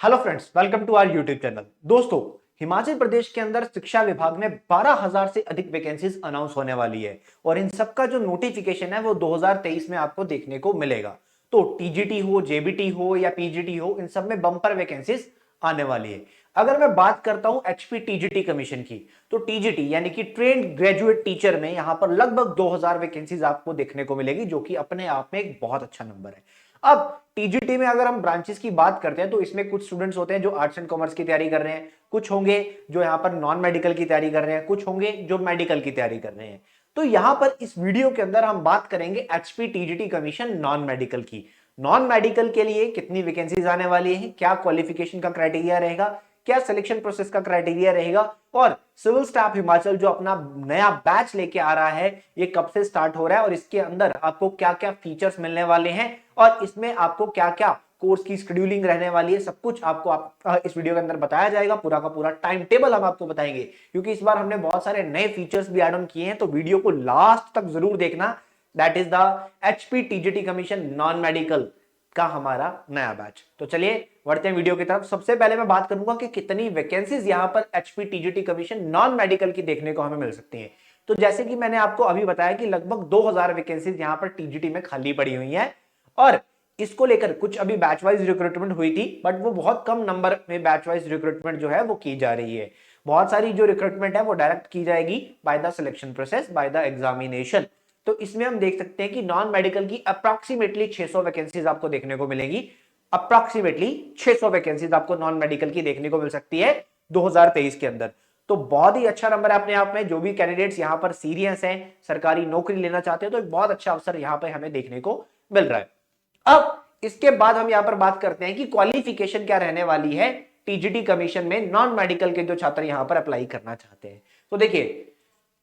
Hello friends, welcome to our YouTube channel. दोस्तों, हिमाचल प्रदेश के अंदर शिक्षा विभाग में 12,000 से अधिक वैकेंसीज अनाउंस होने वाली है और इन सबका जो नोटिफिकेशन है वो 2023 में आपको देखने को मिलेगा। तो टीजीटी हो, जेबीटी हो या पीजीटी हो, इन सब में बम्पर वैकेंसीज आने वाली है। अगर मैं बात करता हूं एचपी टीजीटी कमीशन की, तो टीजीटी यानी कि ट्रेंड ग्रेजुएट टीचर में यहां पर लगभग 2000 वैकेंसीज आपको देखने को मिलेगी, जो कि अपने आप में एक बहुत अच्छा नंबर है। अब टीजीटी में अगर हम ब्रांचेस की बात करते हैं तो इसमें कुछ स्टूडेंट्स होते हैं जो आर्ट्स एंड कॉमर्स की तैयारी कर रहे हैं, कुछ होंगे जो यहाँ पर नॉन मेडिकल की तैयारी कर रहे हैं, कुछ होंगे जो मेडिकल की तैयारी कर रहे हैं। तो यहां पर इस वीडियो के अंदर हम बात करेंगे HP TGT commission non medical की। नॉन मेडिकल के लिए कितनी वैकेंसीज आने वाली है, क्या क्वालिफिकेशन का क्राइटेरिया रहेगा, क्या सिलेक्शन प्रोसेस का क्राइटेरिया रहेगा, और सिविल स्टाफ हिमाचल जो अपना नया बैच लेके आ रहा है ये कब से स्टार्ट हो रहा है और इसके अंदर आपको क्या क्या फीचर्स मिलने वाले हैं और इसमें आपको क्या क्या कोर्स की शेड्यूलिंग रहने वाली है, सब कुछ आपको इस वीडियो के अंदर बताया जाएगा। पूरा का पूरा टाइम टेबल हम आपको बताएंगे, क्योंकि इस बार हमने बहुत सारे नए फीचर्स भी ऐड ऑन किए हैं। तो वीडियो को लास्ट तक जरूर देखना। That is the HP TGT commission non medical का हमारा नया बैच। तो चलिए बढ़ते हैं वीडियो की तरफ। सबसे पहले मैं बात करूंगा कि कितनी वैकेंसीज यहां पर HP TGT commission non medical की देखने को हमें मिल सकती हैं। तो जैसे कि मैंने आपको अभी बताया कि लगभग 2000 वैकेंसीज यहां पर टीजीटी में खाली पड़ी हुई हैं और इसको लेकर कुछ अभी बैच वाइज रिक्रूटमेंट हुई थी, बट वो बहुत कम नंबर में बैच वाइज रिक्रूटमेंट जो है वो की जा रही है। बहुत सारी जो रिक्रूटमेंट है वो डायरेक्ट की जाएगी by the selection process, by the examination. तो इसमें हम देख सकते हैं कि नॉन मेडिकल की अप्रॉक्सीमेटली 600 वैकेंसीज आपको देखने को मिलेगी। अप्रॉक्सीमेटली 600 वैकेंसीज आपको नॉन मेडिकल की देखने को मिल सकती है 2023 के अंदर। तो बहुत ही अच्छा नंबर है अपने आप में। जो भी कैंडिडेट्स यहां पर सीरियस हैं, सरकारी नौकरी लेना चाहते हैं, तो एक बहुत अच्छा अवसर यहां पर हमें देखने को मिल रहा है। अब इसके बाद हम यहां पर बात करते हैं कि क्वालिफिकेशन क्या रहने वाली है टीजीटी कमीशन में नॉन मेडिकल के जो छात्र यहां पर अप्लाई करना चाहते हैं। तो देखिए,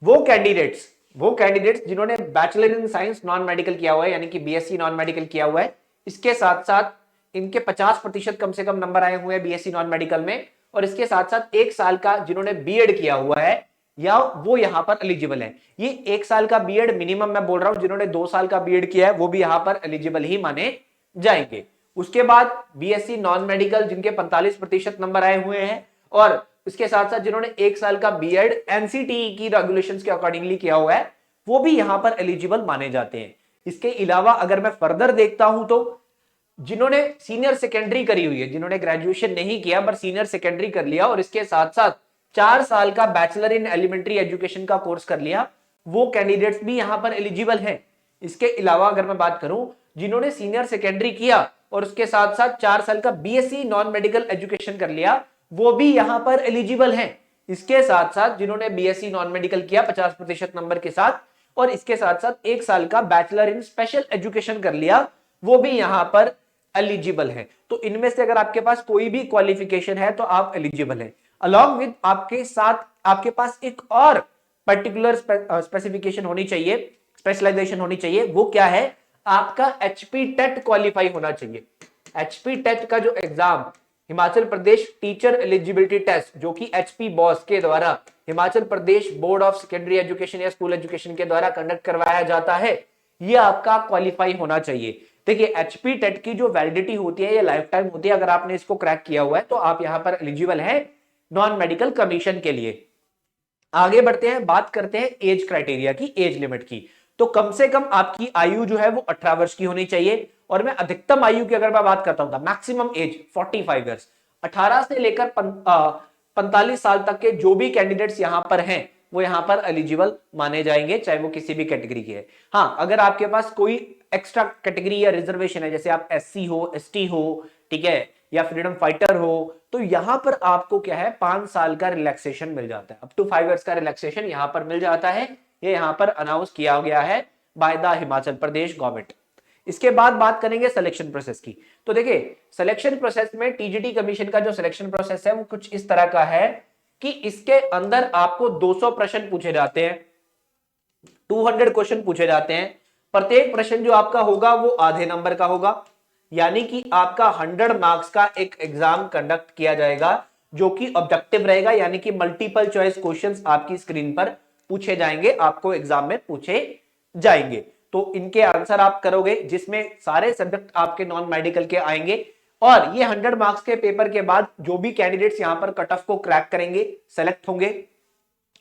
वो कैंडिडेट्स जिन्होंने bachelor in science non medical किया हुआ है, यानी कि बीएससी नॉन मेडिकल किया हुआ है, इसके साथ साथ इनके 50% कम से कम नंबर आए हुए हैं बीएससी नॉन मेडिकल में, और इसके साथ साथ 1 साल का जिन्होंने बीएड किया हुआ है या वो यहां पर एलिजिबल है। ये 1 साल का बीएड मिनिमम मैं बोल रहा हूं, जिन्होंने 2 साल का बीएड किया है वो भी यहां पर एलिजिबल ही माने जाएंगे। उसके बाद बीएससी नॉन मेडिकल जिनके 45% नंबर आए हुए हैं, और इसके साथ साथ जिन्होंने 1 साल का बीएड एनसीटीई की रेगुलेशंस के अकॉर्डिंगली किया हुआ है, वो भी यहां पर एलिजिबल माने जाते हैं। इसके अलावा अगर मैं फर्दर देखता हूं तो जिन्होंने सीनियर सेकेंडरी करी हुई है, जिन्होंने ग्रेजुएशन नहीं किया पर सीनियर सेकेंडरी कर लिया और इसके साथ साथ 4 साल का बैचलर इन एलिमेंट्री एजुकेशन का कोर्स कर लिया, वो कैंडिडेट्स भी यहां पर एलिजिबल हैं। इसके अलावा अगर मैं बात करूं जिन्होंने सीनियर सेकेंडरी किया और उसके साथ साथ 4 साल का बीएससी नॉन मेडिकल एजुकेशन कर लिया, वो भी यहां पर एलिजिबल हैं। इसके साथ साथ जिन्होंने बीएससी नॉन मेडिकल किया 50% नंबर के साथ, और इसके साथ साथ 1 साल का बैचलर इन स्पेशल एजुकेशन कर लिया, वो भी यहां पर एलिजिबल है। तो इनमें से अगर आपके पास कोई भी क्वालिफिकेशन है तो आप एलिजिबल है। अलॉन्ग विद आपके साथ आपके पास एक और पर्टिकुलर स्पेसिफिकेशन होनी चाहिए, स्पेशलाइजेशन होनी चाहिए। वो क्या है? आपका एचपी टेट क्वालिफाई होना चाहिए। एचपी टेट का जो exam Himachal Pradesh teacher eligibility test, जो कि एचपी बॉस के द्वारा Himachal Pradesh board of secondary education या स्कूल एजुकेशन के द्वारा कंडक्ट करवाया जाता है, ये आपका क्वालिफाई होना चाहिए। देखिए, एचपी टेट की जो वैलिडिटी होती है ये लाइफ टाइम होती है। अगर आपने इसको क्रैक किया हुआ है तो आप यहां पर एलिजिबल है नॉन मेडिकल कमीशन के लिए। आगे बढ़ते हैं, बात करते हैं एज क्राइटेरिया की, एज लिमिट की। तो कम से कम आपकी आयु जो है वो 18 वर्ष की होनी चाहिए, और मैं अधिकतम आयु की अगर मैं बात करता हूं, मैक्सिमम एज 45 ईयर्स, 18 से लेकर 45 साल तक के जो भी कैंडिडेट्स यहां पर हैं वो यहां पर एलिजिबल माने जाएंगे, चाहे वो किसी भी कैटेगरी के है। हाँ, अगर आपके पास कोई एक्स्ट्रा कैटेगरी या रिजर्वेशन है, जैसे आप एससी हो, एसटी हो, ठीक है, या फ्रीडम फाइटर हो, तो यहां पर आपको क्या है, 5 साल का रिलैक्सेशन मिल जाता है। अप टू 5 इयर्स का रिलैक्सेशन यहां पर मिल जाता है। ये यहां पर अनाउंस किया गया है by the Himachal Pradesh government. इसके बाद बात करेंगे सिलेक्शन प्रोसेस की। तो देखिए, सिलेक्शन प्रोसेस में टीजीटी कमीशन का जो सिलेक्शन प्रोसेस है वो कुछ इस तरह का है कि इसके अंदर आपको 200 प्रश्न पूछे जाते हैं, 200 क्वेश्चन पूछे जाते हैं। प्रत्येक प्रश्न जो आपका होगा वो आधे नंबर का होगा, यानी कि आपका 100 मार्क्स का एक एग्जाम कंडक्ट किया जाएगा, जो कि ऑब्जेक्टिव रहेगा, यानी कि मल्टीपल चॉइस क्वेश्चंस आपकी स्क्रीन पर पूछे जाएंगे, आपको एग्जाम में पूछे जाएंगे। तो इनके आंसर आप करोगे, जिसमें सारे सब्जेक्ट आपके नॉन मेडिकल के आएंगे। और ये 100 मार्क्स के पेपर के बाद जो भी कैंडिडेट्स यहां पर कट ऑफ को क्रैक करेंगे, सेलेक्ट होंगे,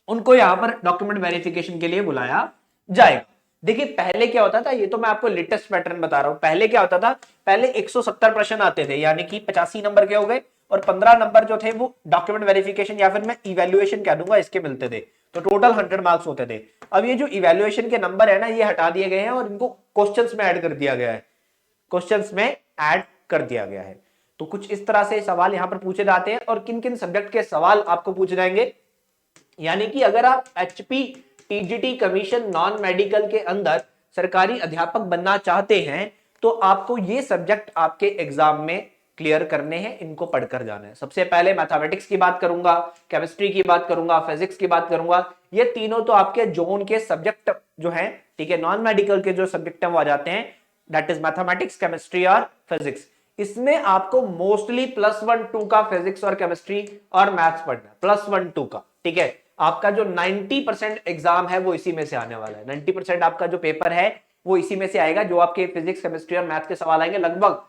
उनको यहां पर डॉक्यूमेंट वेरिफिकेशन के लिए बुलाया जाएगा। देखिए पहले क्या होता था, ये तो मैं आपको लेटेस्ट पैटर्न बता रहा हूं। पहले क्या होता था, पहले 170 प्रश्न आते थे, यानी कि 85 नंबर के हो गए, और 15 नंबर जो थे वो डॉक्यूमेंट वेरिफिकेशन या फिर मैं इवैल्यूएशन कह दूंगा इसके मिलते थे, तो टोटल 100 मार्क्स होते थे। अब ये जो इवैल्यूएशन के नंबर है ना, ये हटा दिए गए हैं और इनको क्वेश्चंस में ऐड कर दिया गया है, क्वेश्चंस में ऐड कर दिया गया है। तो कुछ इस तरह से सवाल यहां पर पूछे जाते हैं, और किन किन सब्जेक्ट के सवाल आपको पूछे जाएंगे, यानी कि अगर आप HP TGT commission non medical के अंदर सरकारी अध्यापक बनना चाहते हैं तो आपको ये सब्जेक्ट आपके एग्जाम में क्लियर करने हैं, इनको पढ़कर जाना है। सबसे पहले मैथमेटिक्स की बात करूंगा, केमिस्ट्री की बात करूंगा, फिजिक्स की बात करूंगा। ये तीनों तो आपके जोन के सब्जेक्ट जो हैं, ठीक है, नॉन मेडिकल के जो सब्जेक्ट वो आ जाते हैं, दैट इज मैथमेटिक्स, केमिस्ट्री और फिजिक्स। इसमें आपको मोस्टली +1 2 का फिजिक्स और केमिस्ट्री और मैथ्स पढ़ना है, +1 2 का, ठीक है। आपका जो 90% एग्जाम है वो इसी में से आने वाला है, 90% आपका जो पेपर है वो इसी में से आएगा, जो आपके फिजिक्स, केमिस्ट्री और मैथ्स के सवाल आएंगे। लगभग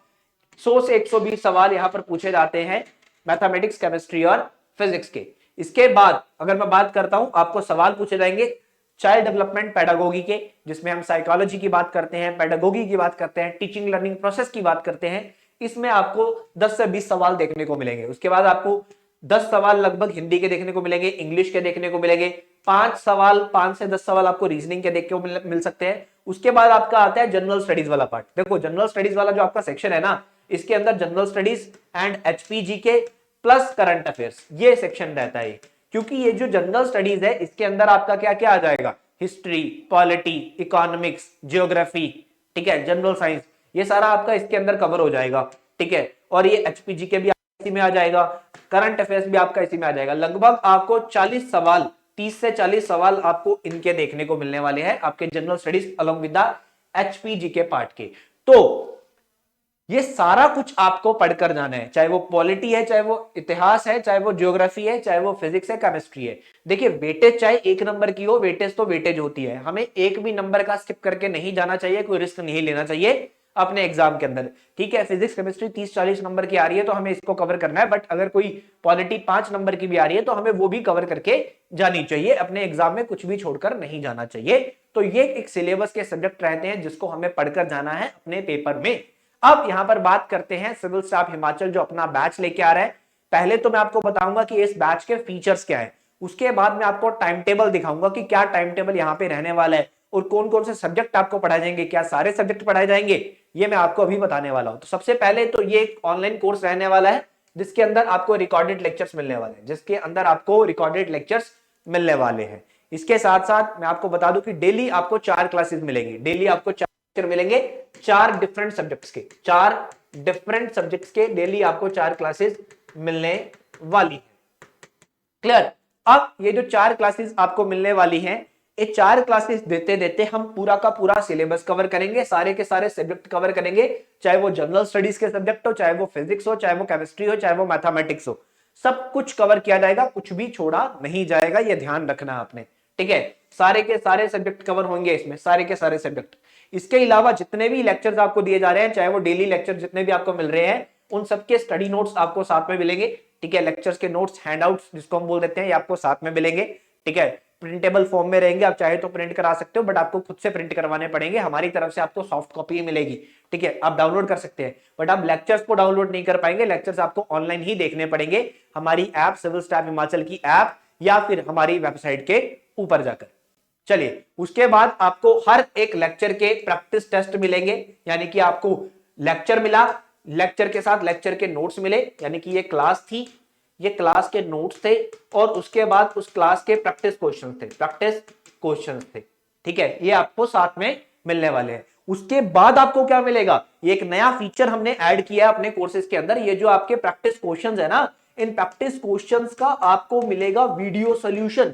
100 से 120 सवाल यहां पर पूछे जाते हैं मैथमेटिक्स, केमिस्ट्री और फिजिक्स के। इसके बाद अगर मैं बात करता हूं, आपको सवाल पूछे जाएंगे चाइल्ड डेवलपमेंट पेडागोगी के, जिसमें हम साइकोलॉजी की बात करते हैं, पेडागोगी की बात करते हैं, टीचिंग लर्निंग प्रोसेस की बात करते हैं। इसमें आपको 10 से 20 सवाल देखने को मिलेंगे। उसके बाद आपको 10 सवाल लगभग हिंदी के देखने को मिलेंगे, इंग्लिश के देखने को मिलेंगे, 5 से 10 सवाल आपको रीजनिंग के देखने को मिल सकते हैं। उसके बाद आपका आता है जनरल स्टडीज वाला पार्ट। देखो जनरल स्टडीज वाला जो आपका सेक्शन है ना, इसके अंदर जनरल स्टडीज एंड एचपीजी के प्लस करंट अफेयर्स, ये सेक्शन रहता है। क्योंकि ये जो जनरल स्टडीज है इसके अंदर आपका क्या क्या आ जाएगा, हिस्ट्री, पॉलिटी, इकोनॉमिक्स, जियोग्राफी, ठीक है, जनरल साइंस, ये सारा आपका इसके अंदर कवर हो जाएगा, ठीक है। और ये एचपीजी के भी इसी में आ जाएगा, करंट अफेयर्स भी आपका इसी में आ जाएगा। लगभग आपको 40 सवाल, 30 से 40 सवाल आपको इनके देखने को मिलने वाले हैं, आपके general studies along with the HPG के पार्ट के। तो ये सारा कुछ आपको पढ़कर जाना है, चाहे वो पॉलिटी है, चाहे वो इतिहास है, चाहे वो ज्योग्राफी है, चाहे वो फिजिक्स है, केमिस्ट्री है। देखिए वेटेज चाहे 1 नंबर की हो, वेटेज तो वेटेज होती है, हमें एक भी नंबर का स्किप करके नहीं जाना चाहिए, कोई रिस्क नहीं लेना चाहिए अपने एग्जाम के अंदर, ठीक है। फिजिक्स, केमिस्ट्री 30-40 नंबर की आ रही है तो हमें इसको कवर करना है, बट अगर कोई पॉलिटी 5 नंबर की भी आ रही है तो हमें वो भी कवर करके जानी चाहिए, अपने एग्जाम में कुछ भी छोड़कर नहीं जाना चाहिए। तो ये एक सिलेबस के सब्जेक्ट रहते हैं जिसको हमें पढ़कर जाना है अपने पेपर में। अब यहां पर बात करते हैं सिविल स्टाफ हिमाचल जो अपना बैच लेके आ रहा है। पहले तो मैं आपको बताऊंगा कि इस बैच के फीचर्स क्या है, उसके बाद मैं आपको टाइम टेबल दिखाऊंगा कि क्या टाइम टेबल यहां पे रहने वाला है और कौन कौन से सब्जेक्ट आपको पढ़ाए जाएंगे, क्या सारे सब्जेक्ट पढ़ाए जाएंगे, ये मैं आपको अभी बताने वाला हूं। तो सबसे पहले तो ये एक ऑनलाइन कोर्स रहने वाला है जिसके अंदर आपको रिकॉर्डेड लेक्चर्स मिलने वाले हैं, जिसके अंदर आपको रिकॉर्डेड लेक्चर्स मिलने वाले हैं। इसके साथ साथ मैं आपको बता दूं कि डेली आपको 4 क्लासेस मिलेंगी, डेली आपको 4 लेक्चर मिलेंगे, 4 डिफरेंट सब्जेक्ट्स के, 4 डिफरेंट सब्जेक्ट्स के डेली आपको 4 क्लासेस मिलने वाली है। क्लियर। अब ये जो 4 क्लासेस आपको मिलने वाली हैं, ये 4 क्लासेस देते देते हम पूरा का पूरा सिलेबस कवर करेंगे, सारे के सारे सब्जेक्ट कवर करेंगे, चाहे वो जनरल स्टडीज के सब्जेक्ट हो, चाहे वो फिजिक्स हो, चाहे वो केमिस्ट्री हो, चाहे वो मैथमेटिक्स हो, सब कुछ कवर किया जाएगा, कुछ भी छोड़ा नहीं जाएगा, ये ध्यान रखना आपने, ठीक है। सारे के सारे सब्जेक्ट कवर होंगे इसमें, सारे के सारे सब्जेक्ट। इसके अलावा जितने भी लेक्चर्स आपको दिए जा रहे हैं, चाहे वो डेली लेक्चर जितने भी आपको मिल रहे हैं, उन सबके स्टडी नोट्स आपको साथ में मिलेंगे, ठीक है। लेक्चर्स के नोट्स, हैंडआउट्स जिसको हम बोल देते हैं, ये आपको साथ में मिलेंगे, ठीक है। प्रिंटेबल फॉर्म में रहेंगे, आप चाहे तो प्रिंट करा सकते हो, बट आपको खुद से प्रिंट करवाने पड़ेंगे, हमारी तरफ से आपको सॉफ्ट कॉपी मिलेगी, ठीक है। आप डाउनलोड कर सकते हैं, बट आप लेक्चर्स को डाउनलोड नहीं कर पाएंगे, लेक्चर्स आपको ऑनलाइन ही देखने पड़ेंगे, हमारी ऐप, सिविल स्टाफ हिमाचल की ऐप, या फिर हमारी वेबसाइट के ऊपर जाकर। चलिए, उसके बाद आपको हर एक लेक्चर के प्रैक्टिस टेस्ट मिलेंगे, यानी कि आपको लेक्चर मिला, लेक्चर के साथ लेक्चर के नोट्स मिले, यानी कि ये क्लास थी, ये क्लास के नोट्स थे, और उसके बाद उस क्लास के प्रैक्टिस क्वेश्चन थे, प्रैक्टिस क्वेश्चन थे, ठीक है। ये आपको साथ में मिलने वाले हैं। उसके बाद आपको क्या मिलेगा, ये एक नया फीचर हमने ऐड किया है अपने कोर्सेज के अंदर, ये जो आपके प्रैक्टिस क्वेश्चंस है ना, इन प्रैक्टिस क्वेश्चंस का आपको मिलेगा वीडियो सॉल्यूशन,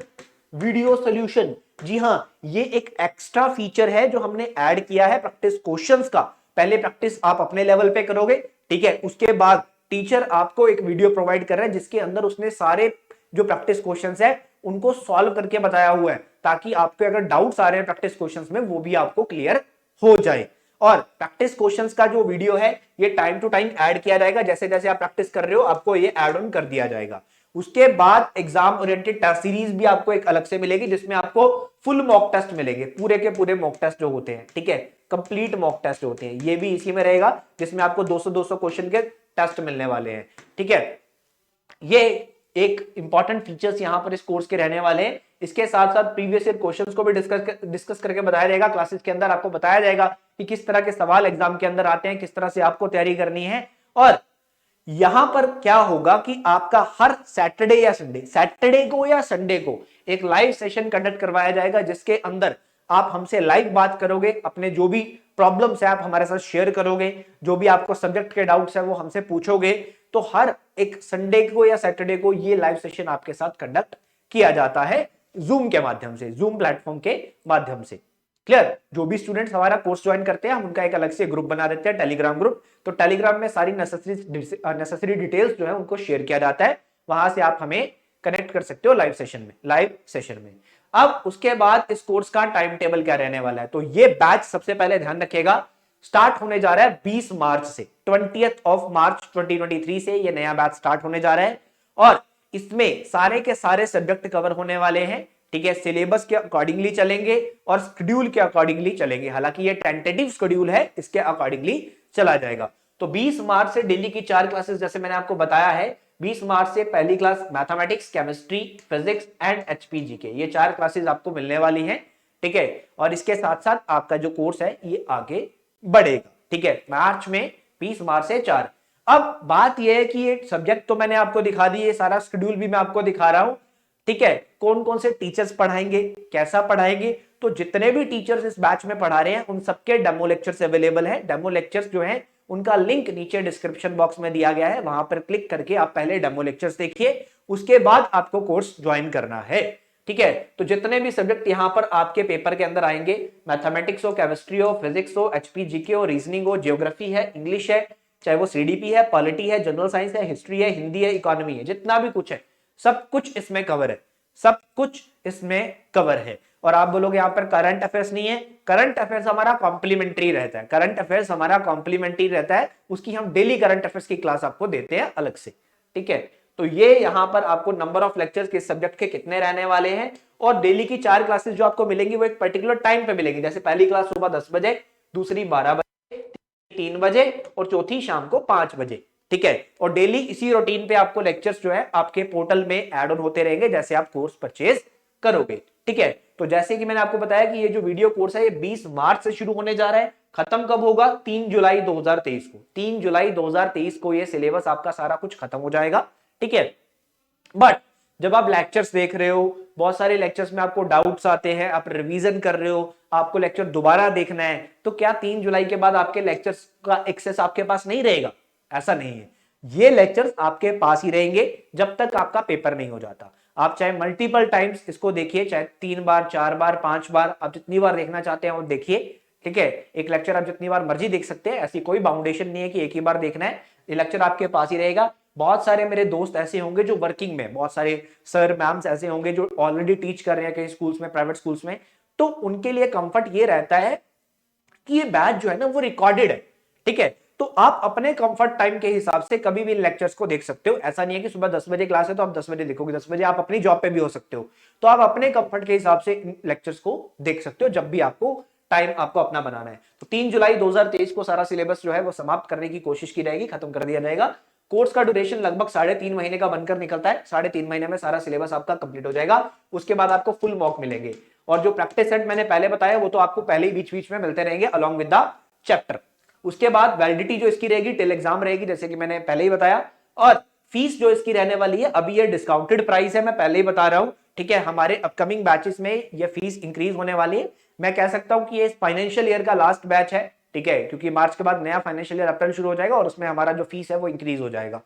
वीडियो सॉल्यूशन। जी हां, ये एक एक्स्ट्रा फीचर है जो हमने ऐड किया है प्रैक्टिस क्वेश्चंस का। पहले प्रैक्टिस आप अपने लेवल पे करोगे, ठीक है, उसके बाद टीचर आपको एक वीडियो प्रोवाइड कर रहा है जिसके अंदर उसने सारे जो प्रैक्टिस क्वेश्चंस है उनको सॉल्व करके बताया हुआ है, ताकि आपके अगर डाउट्स आ रहे हैं प्रैक्टिस क्वेश्चंस में वो भी आपको क्लियर हो जाए। और प्रैक्टिस क्वेश्चंस का जो वीडियो है ये टाइम टू टाइम ऐड किया जाएगा, जैसे जैसे आप प्रैक्टिस कर रहे हो आपको ये ऐड ऑन कर दिया जाएगा। उसके बाद एग्जाम ओरिएंटेड टेस्ट सीरीज भी आपको एक अलग से मिलेगी, जिसमें आपको फुल मॉक टेस्ट मिलेंगे, पूरे के पूरे मॉक टेस्ट जो होते हैं, ठीक है, कंप्लीट मॉक टेस्ट होते हैं, ये भी इसी में रहेगा, जिसमें आपको 200-200 क्वेश्चन के टेस्ट मिलने वाले हैं, ठीक है। ये एक इंपॉर्टेंट फीचर्स यहां पर इस कोर्स के रहने वाले हैं। इसके साथ साथ प्रीवियस ईयर क्वेश्चंस को भी डिस्कस करके बताया जाएगा क्लासेस के अंदर, आपको बताया जाएगा कि किस तरह के सवाल एग्जाम के अंदर आते हैं, किस तरह से आपको तैयारी करनी है। और यहां पर क्या होगा कि आपका हर सैटरडे या संडे को एक लाइव सेशन कंडक्ट करवाया जाएगा, जिसके अंदर आप हमसे लाइव बात करोगे, अपने जो भी प्रॉब्लम्स है आप हमारे साथ शेयर करोगे, जो भी आपको सब्जेक्ट के डाउट्स है वो हमसे पूछोगे। तो हर एक संडे को या सैटरडे को ये लाइव सेशन आपके साथ कंडक्ट किया जाता है जूम के माध्यम से, जूम प्लेटफॉर्म के माध्यम से। क्लियर? जो भी स्टूडेंट्स हमारा कोर्स ज्वाइन करते हैं हम उनका एक अलग से ग्रुप बना देते हैं, टेलीग्राम ग्रुप। तो टेलीग्राम में सारी नेसेसरी डिटेल्स जो है उनको शेयर किया जाता है, वहां से आप हमें कनेक्ट कर सकते हो लाइव सेशन में। अब उसके बाद इस कोर्स का टाइम टेबल क्या रहने वाला है, तो ये बैच सबसे पहले ध्यान रखिएगा स्टार्ट होने जा रहा है 20 मार्च से, 20th of March 2023 से ये नया बैच स्टार्ट होने जा रहा है। और इसमें सारे के सारे सब्जेक्ट कवर होने वाले हैं, ठीक है, सिलेबस के अकॉर्डिंगली चलेंगे और शेड्यूल के अकॉर्डिंगली चलेंगे। हालांकि ये टेंटेटिव शेड्यूल है, इसके अकॉर्डिंगली चला जाएगा। तो 20 मार्च से डेली की 4 क्लासेस, जैसे मैंने आपको बताया है, 20 मार्च से पहली class mathematics, chemistry, physics and HPGK, ये 4 क्लासेस आपको मिलने वाली हैं, ठीक है। और इसके साथ साथ आपका जो कोर्स है ये आगे बढ़ेगा, ठीक है, मार्च में 20 मार्च से 4। अब बात यह है कि ये सब्जेक्ट तो मैंने आपको दिखा दी, ये सारा शेड्यूल भी मैं आपको दिखा रहा हूं, ठीक है। कौन कौन से टीचर्स पढ़ाएंगे, कैसा पढ़ाएंगे, तो जितने भी टीचर्स इस बैच में पढ़ा रहे हैं उन सबके डेमो लेक्चर्स अवेलेबल है। डेमो लेक्चर्स जो है उनका लिंक नीचे डिस्क्रिप्शन बॉक्स में दिया गया है, वहां पर क्लिक करके आप पहले डेमो लेक्चर्स देखिए, उसके बाद आपको कोर्स ज्वाइन करना है, ठीक है। तो जितने भी सब्जेक्ट यहां पर आपके पेपर के अंदर आएंगे, मैथमेटिक्स हो, केमिस्ट्री हो, फिजिक्स हो, एचपीजीके हो, रीजनिंग हो, जियोग्राफी है, इंग्लिश है, चाहे वो सीडीपी है, पॉलिटी है, जनरल साइंस है, हिस्ट्री है, हिंदी है, इकोनॉमी है, जितना भी कुछ है सब कुछ इसमें कवर है, सब कुछ इसमें कवर है। और आप बोलोगे यहां पर करंट अफेयर्स नहीं है, करंट अफेयर्स हमारा कॉम्प्लीमेंट्री रहता है, करंट अफेयर्स हमारा कॉम्प्लीमेंट्री रहता है, उसकी हम डेली करंट अफेयर्स की क्लास आपको देते हैं अलग से, ठीक है। तो ये यहां पर आपको नंबर ऑफ लेक्चर्स किस सब्जेक्ट के कितने रहने वाले हैं, और डेली की 4 क्लासेस जो आपको मिलेंगी वो एक पर्टिकुलर टाइम पे मिलेंगी, जैसे पहली क्लास सुबह 10 बजे, दूसरी 12 बजे, 3 बजे और चौथी शाम को 5 बजे, ठीक है। और डेली इसी रूटीन पे आपको लेक्चर्स जो है आपके पोर्टल में ऐड ऑन होते रहेंगे जैसे आप कोर्स परचेज करोगे, ठीक है। तो जैसे कि मैंने आपको बताया कि ये जो वीडियो कोर्स है ये 20 मार्च से शुरू होने जा रहा है, खत्म कब होगा, 3 जुलाई 2023 को, 3 जुलाई 2023 को ये सिलेबस आपका सारा कुछ खत्म हो जाएगा, ठीक है। बट जब आप लेक्चर्स देख रहे हो, बहुत सारे लेक्चर्स में आपको डाउट्स आते हैं, आप रिवीजन कर रहे हो, आपको लेक्चर दोबारा देखना है, तो क्या 3 जुलाई के बाद आपके लेक्चर्स का एक्सेस आपके पास नहीं रहेगा? ऐसा नहीं है, ये लेक्चर्स आपके पास ही रहेंगे जब तक आपका पेपर नहीं हो जाता। आप चाहे मल्टीपल टाइम्स इसको देखिए, चाहे 3 बार, 4 बार, 5 बार, आप जितनी बार देखना चाहते हैं वो देखिए, ठीक है। एक लेक्चर आप जितनी बार मर्जी देख सकते हैं, ऐसी कोई बाउंडेशन नहीं है कि एक ही बार देखना है, ये लेक्चर आपके पास ही रहेगा। बहुत सारे मेरे दोस्त ऐसे होंगे जो वर्किंग में, बहुत सारे सर मैम्स ऐसे होंगे जो ऑलरेडी टीच कर रहे हैं कई स्कूल्स में, प्राइवेट स्कूल्स में, तो उनके लिए कंफर्ट ये रहता है कि ये बैच जो है ना वो रिकॉर्डेड है, ठीक है। तो आप अपने कंफर्ट टाइम के हिसाब से कभी भी लेक्चर्स को देख सकते हो। ऐसा नहीं है कि सुबह 10 बजे क्लास है तो आप 10 बजे देखोगे, 10 बजे आप अपनी जॉब पे भी हो सकते हो, तो आप अपने कंफर्ट के हिसाब से इन लेक्चर्स को देख सकते हो जब भी आपको टाइम आपको अपना बनाना है। तो 3 जुलाई 2023 को सारा सिलेबस जो है वो समाप्त करने की कोशिश की जाएगी, खत्म कर दिया जाएगा। कोर्स का ड्यूरेशन लगभग 3.5 महीने का बनकर निकलता है, 3.5 महीने में सारा सिलेबस आपका कंप्लीट हो जाएगा। उसके बाद आपको फुल मॉक मिलेंगे, और जो प्रैक्टिस सेट मैंने पहले बताया वो तो आपको पहले ही बीच बीच में मिलते रहेंगे अलॉन्ग विद द चैप्टर। उसके बाद वैलिडिटी जो इसकी रहेगी टिल एग्जाम रहेगी, जैसे कि मैंने पहले ही बताया। और फीस जो इसकी रहने वाली है, अभी ये डिस्काउंटेड प्राइस है, मैं पहले ही बता रहा हूं, ठीक है। हमारे अपकमिंग बैचेस में ये फीस इंक्रीज होने वाली है। मैं कह सकता हूं कि ये फाइनेंशियल ईयर का लास्ट बैच है, ठीक है, क्योंकि मार्च के बाद नया फाइनेंशियल ईयर अप्रैल शुरू हो जाएगा और उसमें हमारा जो फीस है वो इंक्रीज हो जाएगा।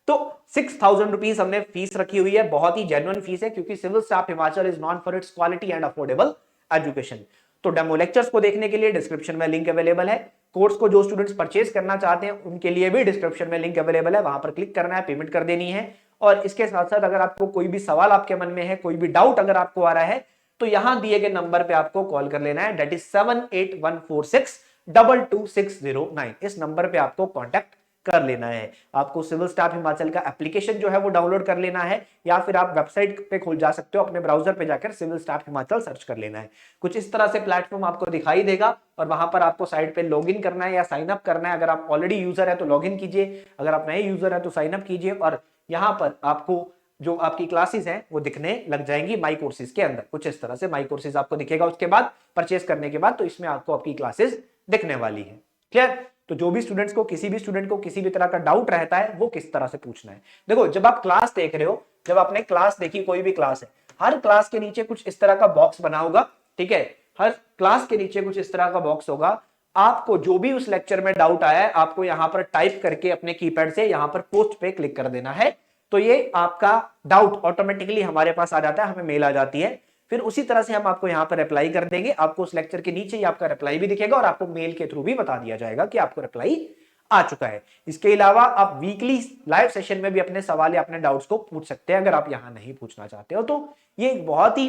तो 6000 रुपीज हमने फीस रखी हुई है, बहुत ही जेन्युइन फीस है, क्योंकि civil staff Himachal is known for its quality and affordable education. तो डेमो लेक्चर्स को देखने के लिए डिस्क्रिप्शन में लिंक अवेलेबल है। कोर्स को जो स्टूडेंट्स परचेज करना चाहते हैं उनके लिए भी डिस्क्रिप्शन में लिंक अवेलेबल है, वहां पर क्लिक करना है, पेमेंट कर देनी है। और इसके साथ साथ अगर आपको कोई भी सवाल आपके मन में है, कोई भी डाउट अगर आपको आ रहा है, तो यहां दिए गए नंबर पे आपको कॉल कर लेना है, दैट इज 78146 222609, इस नंबर पे आपको कांटेक्ट कर लेना है। आपको सिविल स्टाफ हिमाचल का एप्लीकेशन जो है वो डाउनलोड कर लेना है, या फिर आप वेबसाइट पे खोल जा सकते हो, अपने ब्राउजर पे जाकर सिविल स्टाफ हिमाचल सर्च कर लेना है। कुछ इस तरह से प्लेटफॉर्म आपको दिखाई देगा और वहां पर आपको साइट पे लॉगिन करना है या साइन अप करना है। अगर आप ऑलरेडी यूजर है तो लॉगिन कीजिए, अगर आप नए यूजर है तो साइन अप कीजिए, और यहाँ पर आपको जो आपकी क्लासेस हैं वो दिखने लग जाएंगी माई कोर्सेज के अंदर। कुछ इस तरह से माई कोर्सेज आपको दिखेगा उसके बाद, परचेस करने के बाद, तो इसमें आपको आपकी क्लासेस दिखने वाली है। क्लियर? तो जो भी स्टूडेंट्स को, किसी भी स्टूडेंट को किसी भी तरह का डाउट रहता है वो किस तरह से पूछना है। देखो, जब आप क्लास देख रहे हो, जब आपने क्लास देखी, कोई भी क्लास है, हर क्लास के नीचे कुछ इस तरह का बॉक्स बना होगा, ठीक है, हर क्लास के नीचे कुछ इस तरह का बॉक्स होगा। आपको जो भी उस लेक्चर में डाउट आया है, आपको यहां पर टाइप करके अपने कीपैड से यहां पर पोस्ट पे क्लिक कर देना है, तो ये आपका डाउट ऑटोमेटिकली हमारे पास आ जाता है, हमें मेल आ जाती है, फिर उसी तरह से हम आपको यहां पर रिप्लाई कर देंगे। आपको उस लेक्चर के नीचे ही आपका रिप्लाई भी दिखेगा और आपको मेल के थ्रू भी बता दिया जाएगा कि आपको रिप्लाई आ चुका है। इसके अलावा आप वीकली लाइव सेशन में भी अपने सवाल या अपने डाउट्स को पूछ सकते हैं, अगर आप यहां नहीं पूछना चाहते हो तो। ये एक बहुत ही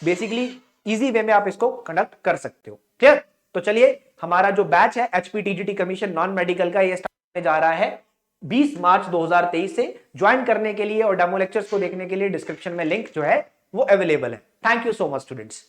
बेसिकली इजी वे में आप इसको कंडक्ट कर सकते हो। क्लियर? तो चलिए, हमारा जो बैच है एचपीटीजीटी कमीशन नॉन मेडिकल का, ये स्टार्ट होने जा रहा है 20 मार्च 2023 से। ज्वाइन करने के लिए और डेमो लेक्चर्स को देखने के लिए डिस्क्रिप्शन में लिंक जो है वो अवेलेबल है। Thank you so much students.